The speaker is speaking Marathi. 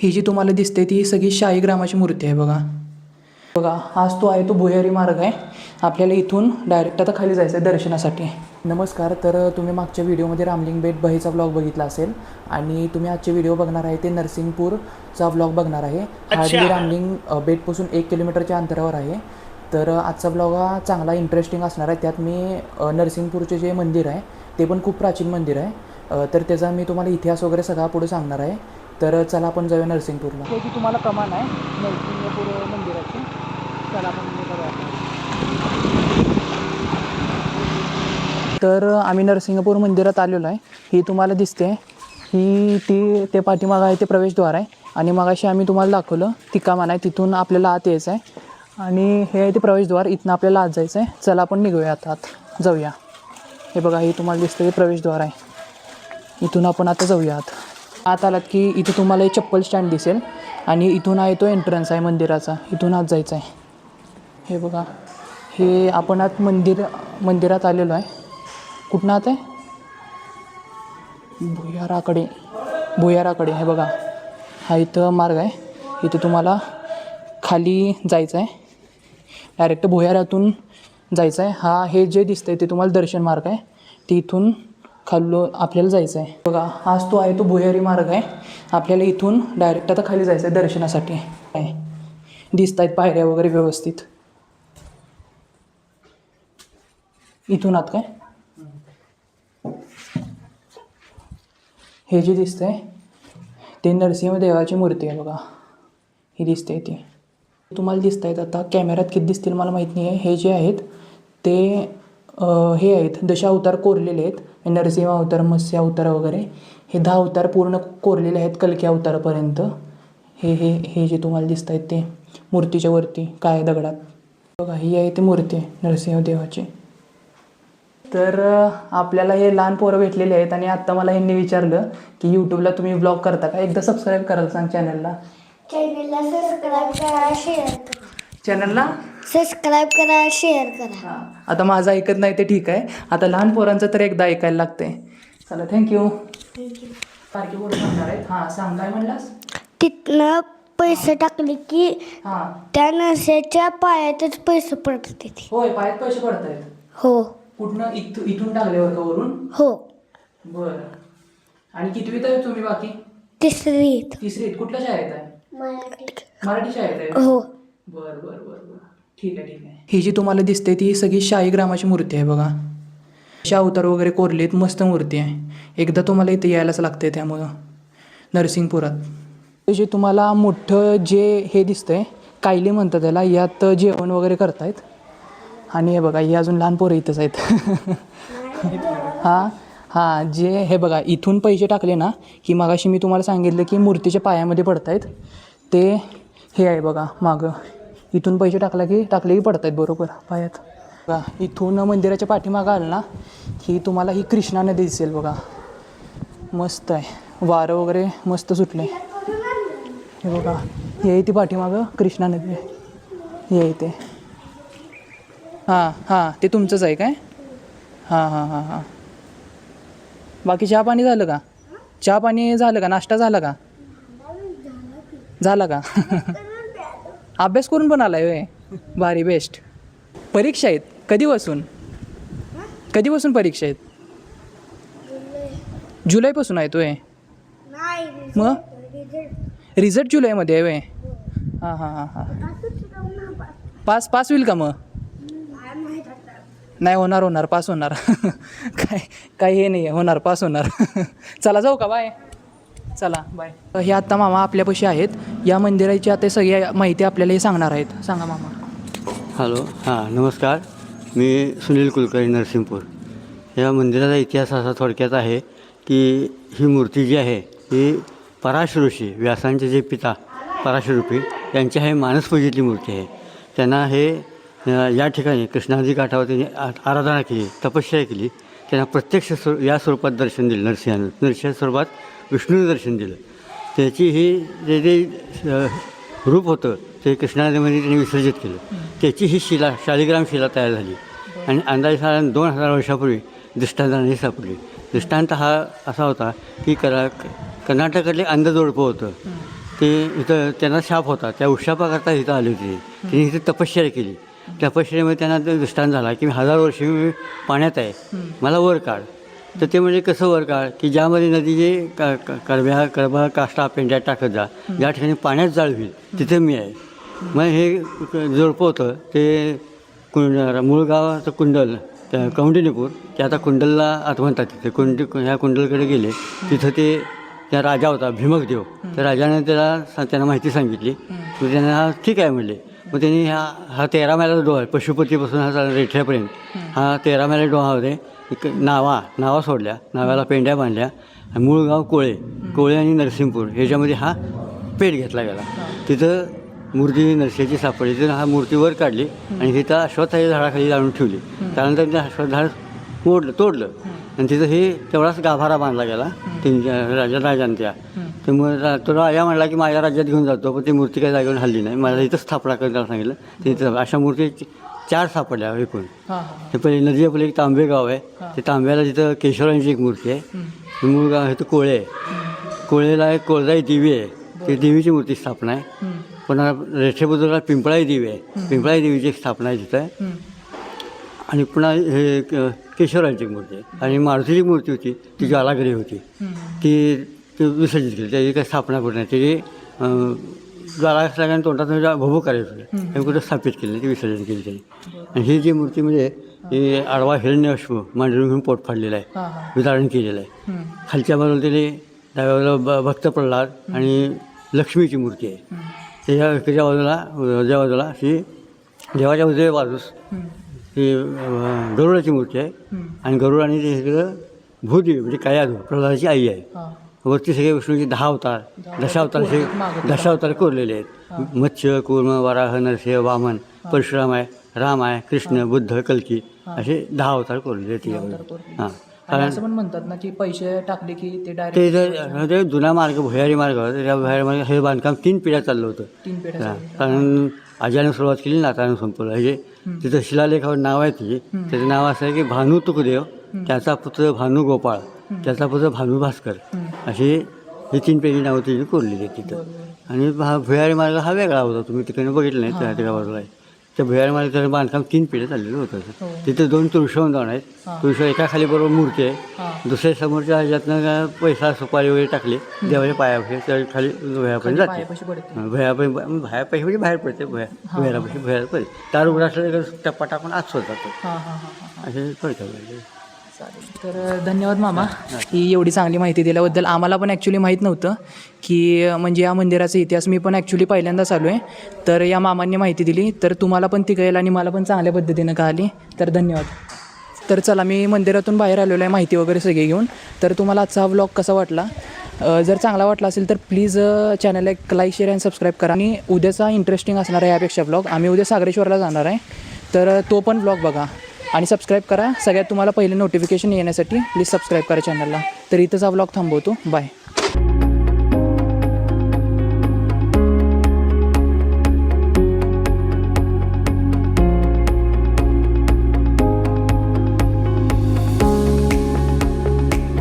ही जी तुम्हाला दिसते ती सगळी शाळीग्रामाची मूर्ती आहे बघा. बघा हाच तो आहे तो भुयारी मार्ग आहे. आपल्याला इथून डायरेक्ट आता खाली जायचं आहे दर्शनासाठी. नमस्कार. तर तुम्ही मागच्या व्हिडिओमध्ये रामलिंग बेट बहेचा ब्लॉग बघितला असेल आणि तुम्ही आजचे व्हिडिओ बघणार आहे ते नरसिंगपूरचा ब्लॉग बघणार आहे. हार्डली रामलिंग बेटपासून 1 किलोमीटरच्या अंतरावर आहे. तर आजचा ब्लॉग हा चांगला इंटरेस्टिंग असणार आहे. त्यात मी नरसिंगपूरचे जे मंदिर आहे ते पण खूप प्राचीन मंदिर आहे. तर त्याचा मी तुम्हाला इतिहास वगैरे सगळा पुढे सांगणार आहे. तर चला आपण जाऊया नरसिंगपूरला. हे जी तुम्हाला कमान आहे नरसिंगपूर मंदिराची, चला आपण करूया. तर आम्ही नरसिंगपूर मंदिरात आलेलो आहे. ही तुम्हाला दिसते ही ते पाठीमागं आहे ते प्रवेशद्वार आहे. आणि मगाशी आम्ही तुम्हाला दाखवलं ती कमान आहे, तिथून आपल्याला आत यायचं आहे. आणि हे आहे ते प्रवेशद्वार, इथनं आपल्याला आत जायचं आहे. चला आपण निघूया आत जाऊया. हे बघा हे तुम्हाला दिसतं हे प्रवेशद्वार आहे, इथून आपण आता जाऊया आत आलात की इथे तुम्हाला एक चप्पल स्टँड दिसेल आणि इथून आहे तो एंट्रन्स आहे मंदिराचा, इथून आत जायचं आहे. हे बघा हे आपण आत मंदिरात आलेलो आहे. कुठनं आत आहे? भुयाराकडे हे बघा हा इथं मार्ग आहे. इथे तुम्हाला खाली जायचं आहे, डायरेक्ट भुयारातून जायचं आहे. हे जे दिसतंय ते तुम्हाला दर्शन मार्ग आहे, ते इथून खाल्लो आपल्याला जायचं आहे. बघा हाच तो आहे तो भुयारी मार्ग आहे. आपल्याला इथून डायरेक्ट आता खाली जायचं आहे दर्शनासाठी. दिसत आहेत पायऱ्या वगैरे व्यवस्थित. इथून आत काय हे जे दिसतंय ते नरसिंहदेवाची मूर्ती आहे बघा, ही दिसते ती. तुम्हाला दिसत आहेत आता कॅमेऱ्यात किती दिसतील मला माहीत नाही आहे. हे जे आहेत ते हे आहेत दशावतार कोरलेले आहेत. नरसिंह अवतार, मत्स्य अवतार वगैरे हे 10 अवतार पूर्ण कोरलेले आहेत कल्की अवतारापर्यंत. हे जे तुम्हाला दिसत आहेत ते मूर्तीच्या वरती काय दगडात बघा ही आहे ती मूर्ती नरसिंहदेवाची. तर आपल्याला हे लहान पोरं भेटलेले आहेत आणि आत्ता मला ह्यांनी विचारलं की यूट्यूबला तुम्ही ब्लॉग करता का, एकदा सबस्क्राईब करायला सांग चॅनलला. सबस्क्राईब करा, शेअर करा. चॅनलला सबस्क्राईब करा, शेअर करा. आता माझं ऐकत नाही ते ठीक आहे, आता लहान पोरांचं तर एकदा ऐकायला लागतंय. चला थँक्यू. पारखी बोर्ड सांगणार आहेत. हां सांग काय म्हणलास. तिथनं पैसे टाकले की हां त्या नरसेच्या पायातच पैसे पडतात तिथे. होय पायात पैसे पडत आहेत. हो कुठनं इथून टाकल्यावर का वरून. हो. बरं आणि कितवीत आहे तुम्ही बाकी. तिसरीत. कुठल्या शाळेत आहे. मराठी शाळेत आहे. हो. बरं ठीक आहे. ही जी तुम्हाला दिसते ती सगळी शाळीग्रामाची मूर्ती आहे बघा. अवतार वगैरे कोरलेत, मस्त मूर्ती आहे. एकदा तुम्हाला इथे यायलाच लागते त्यामुळं नरसिंगपुरात. जे तुम्हाला मोठं जे हे दिसतंय कायली म्हणतात त्याला, यात जेवण वगैरे करतायत. आणि हे बघा हे अजून लहान पोरं इथंच आहेत. हां जे हे बघा इथून पैसे टाकले ना की मागाशी मी तुम्हाला सांगितलं की मूर्तीच्या पायामध्ये पडतायत ते हे आहे बघा मागं. इथून पैसे टाकले की पडत आहेत बरोबर पायात. बघा इथून मंदिराच्या पाठीमागं आलं ना की तुम्हाला ही कृष्णा नदी दिसेल बघा. मस्त आहे, वारं वगैरे मस्त सुटलं आहे. हे बघा हे आहे ती पाठीमागं कृष्णा नदी हे आहे ते. हां ते तुमचंच आहे काय. हां बाकी चहा पाणी झालं का, नाश्ता झाला का अभ्यास करून पण आलाय होय. भारी बेस्ट. परीक्षा आहेत कधीपासून परीक्षा आहेत. जुलैपासून आहेत होय. मग रिझल्ट जुलैमध्ये आहे होय. हां पास होईल का मग. नाही होणार पास होणार. काय हे नाही आहे, होणार पास होणार. चला जाऊ का, बाय. चला बाय. हे आत्ता मामा आपल्यापाशी आहेत. या मंदिराची आता सगळी माहिती आपल्याला हे सांगणार आहेत. सांगा मामा. हॅलो नमस्कार. मी सुनील कुलकर्णी नरसिंहपूर. या मंदिराचा इतिहास असा थोडक्यात आहे की ही मूर्ती जी आहे ही पराशर ऋषी व्यासांचे जे पिता पराशर ऋषी यांची हे मानसपूजेतली मूर्ती आहे. त्यांना हे या ठिकाणी कृष्णा नदी काठावर त्यांनी आराधना केली, तपश्चर्या केली. त्यांना प्रत्यक्ष या स्वरूपात दर्शन दिलं. नरसिंह स्वरूपात विष्णूने दर्शन दिलं. त्याची ही जे रूप होतं ते कृष्णा नदीमध्ये त्यांनी विसर्जित केलं. त्याची ही शालिग्राम शिला तयार झाली आणि अंदाजे साधारण 2000 वर्षापूर्वी दृष्टांताने सापडली. दृष्टांत हा असा होता की कर्नाटकातले अंधजोडपं होतं ते इथं त्यांना शाप होता, त्या उशापाकरता इथं आली होती. त्यांनी इथे तपश्चर्या केली. तपश्चर्यामध्ये त्यांना तो दृष्टांत झाला की 1000 वर्षे मी पाण्यात आहे, मला वर काढ. तर ते म्हणजे कसं वर काढ की ज्यामध्ये नदीचे कडबा काष्टा पेंड्यात टाकत जा, ज्या ठिकाणी पाण्यात जाळ होईल तिथे मी आहे. मग हे जोडपं होतं ते मूळ गावाचं कुंडल त्या कौंडिण्यपूर, ते आता कुंडलला आता म्हणतात. तिथे ह्या कुंडलकडे गेले, तिथं ते त्या राजा होता भीमकदेव. त्या राजाने त्यांना माहिती सांगितली. मग त्यांना हा ठीक आहे म्हणले. मग त्यांनी हा 13 मैलाचा डोहा आहे, पशुपतीपासून हा रेठ्यापर्यंत हा 13 मैला डोहामध्ये नावा सोडल्या, नाव्याला पेंड्या बांधल्या. आणि मूळ गाव कोळे आणि नरसिंहपूर ह्याच्यामध्ये हा पेट घेतला गेला. तिथं मूर्ती नरसिंहाची सापडली. तिथं हा मूर्ती वर काढली आणि तिथं अश्वत्थाच्या झाडाखाली जाऊन ठेवली. त्यानंतर ते अश्वत्थ झाड तोडलं आणि तिथं हे तेवढाच गाभारा बांधला गेला राजाने त्या. त्यामुळे तो राजा म्हणला की माझ्या राज्यात घेऊन जातो, पण ती मूर्ती काही जागेवर हल्ली नाही, मला इथं स्थापना करायला सांगितलं. तिथं अशा मूर्ती 4 सापडल्या एकूण. ते पहिले नदीच्या पहिले एक तांबे गाव आहे, ते तांब्याला तिथं केशवरांची एक मूर्ती आहे. मूळ गाव आहे तर कोळे आहे. कोळेला एक कोळजाई देवी आहे, ते देवीची मूर्ती स्थापना आहे. पुन्हा रेठेबुद्रुकला पिंपळाई देवी आहे, पिंपळाई देवीची एक स्थापना आहे तिथं. आणि पुन्हा हे केशवरांची मूर्ती आहे. आणि मारुतीची मूर्ती होती ती ज्वालागिरी होती, ती विसर्जित केली. त्याची काही स्थापना कुठे नाही, त्याची ज्वाला असल्याने तोंडात भोभू करायचं होतं, हे कुठं स्थापित केली नाही, ती विसर्जन केली त्यांनी. आणि ही जी मूर्ती म्हणजे ही आडवा हिरण्यकशिपू मांडून घेऊन पोट फाडलेलं आहे, वितरण केलेलं आहे. खालच्या बाजूला त्याने डाव्या बाजूला भक्त प्रल्हाद आणि लक्ष्मीची मूर्ती आहे. त्याच्या एकेच्या उजव्या बाजूला ही देवाच्या उजव्या बाजूस ही गरुडाची मूर्ती आहे. आणि गरुड आणि ते भूदेवी म्हणजे कायाधू प्रल्हादाची आई आहे. वरती सगळे विष्णूचे 10 अवतार दशावतार कोरलेले आहेत. मत्स्य कूर्म वराह नरसिंह वामन परशुराम आहे, राम आहे, कृष्ण बुद्ध कल्की असे 10 अवतार कोरलेले आहेत त्याच्यामध्ये. हां, असं पण म्हणतात ना की पैसे टाकले की ते डायरेक्ट ते जुना मार्ग भुयारी मार्ग होता. त्या भुयारी मार्ग हे बांधकाम 3 पिढ्या चाललं होतं. 3 पिढ्या. कारण आज्याने सुरुवात केली, नाताने संपवलं. हे तिथं शिलालेखावर नाव आहे तिचे. त्याचं नाव असं आहे की भानू तुकदेव, त्याचा पुत्र भानू गोपाळ, त्याचा पुत्र भानू भास्कर, अशी ही 3 पिढी नावं तिची कोरलेली आहेत तिथं. आणि हा भुयारी मार्ग हा वेगळा होता, तुम्ही तिकडे बघितलं नाही, त्या बाजूला आहे. त्या भुयारी मार्गाचं बांधकाम 3 पिढ्या चाललेलं होतं. तिथे 2 तुळशीवंदन आहेत. तुळशी एका खाली बरोबर मूर्ती आहे, दुसऱ्या समोरच्या ह्याच्यातनं पैसा सुपारी वगैरे टाकले देवाच्या पायापाशी, त्या खाली भुयापर्यंत जाते. भुयापाशी म्हणजे बाहेर पडते, भुयारापाशी भुयार पडते. तार उघडा असलं टप्पा टाकून आत सोडतात असे पडतात. तर धन्यवाद मामा, ही एवढी चांगली माहिती दिल्याबद्दल. आम्हाला पण ॲक्च्युली माहीत नव्हतं की म्हणजे या मंदिराचा इतिहास. मी पण ॲक्च्युली पहिल्यांदाच आलो आहे, तर या मामांनी माहिती दिली, तर तुम्हाला पण ती कळेल आणि मला पण चांगल्या पद्धतीनं कळाली, तर धन्यवाद. तर चला, मी मंदिरातून बाहेर आलेलो आहे माहिती वगैरे सगळी घेऊन. तर तुम्हाला आजचा हा व्लॉग कसा वाटला? जर चांगला वाटला असेल तर प्लीज चॅनलला एक लाईक, शेअर आणि सबस्क्राईब करा. आणि उद्याचा इंटरेस्टिंग असणार आहे यापेक्षा व्लॉग. आम्ही उद्या सागरेश्वरला जाणार आहे, तर तो पण व्लॉग बघा आणि सबस्क्राईब करा. सगळ्यात तुम्हाला पहिले नोटिफिकेशन येण्यासाठी प्लीज सबस्क्राईब करा चॅनलला. तर इथंच हा व्लॉग थांबवतो. बाय.